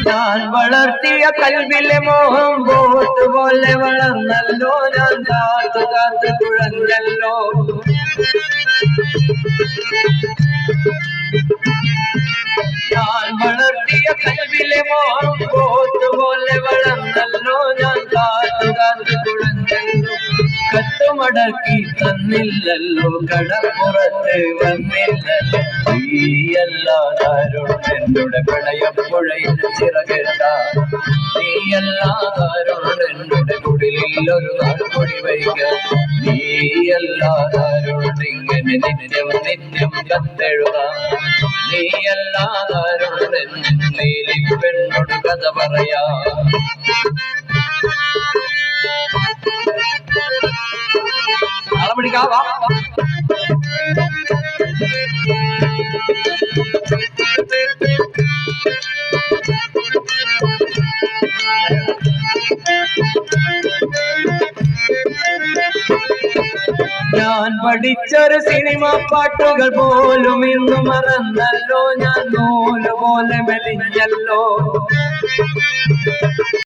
ഞാൻ വളർത്തിയ കൽവിലെ മോഹം ബോട്ട് പോലെ വളർന്നല്ലോ, ഞാൻ കാത്തു കാത്തു കുഴഞ്ഞല്ലോ. ഞാൻ വളർത്തിയ കൽവിലെ മോഹം ബോട്ട് പോലെ വളർന്നല്ലോ, ഞാൻ കാത്തു കാത്തു കുഴഞ്ഞല്ലോ. കത്തുമടക്കി തന്നില്ലല്ലോ, കടപ്പുറത്ത് വന്നില്ലല്ലോ. നീയല്ലാതാരോട് എന്നോട് പ്രണയപ്പുഴയിൽ ചിറകെട്ട, നീയല്ലാതാരോട് എന്നോട് കുടിലിൽ ഒരു നാൾ കൊടി വയ്ക്ക, നീയല്ലാതാരോട് ഇങ്ങനെ നിത്യം നിത്യം കത്തെഴുതാം, നീയല്ലാതാരോട് നീലിൽ പെണ്ണോട് കഥ പറയാ. പിടിക്കാവാ ഞാൻ പഠിച്ചൊരു സിനിമ പാട്ടുകൾ പോലും ഇന്ന് മറന്നല്ലോ, ഞാൻ നൂല് പോലെ മെലിഞ്ഞല്ലോ.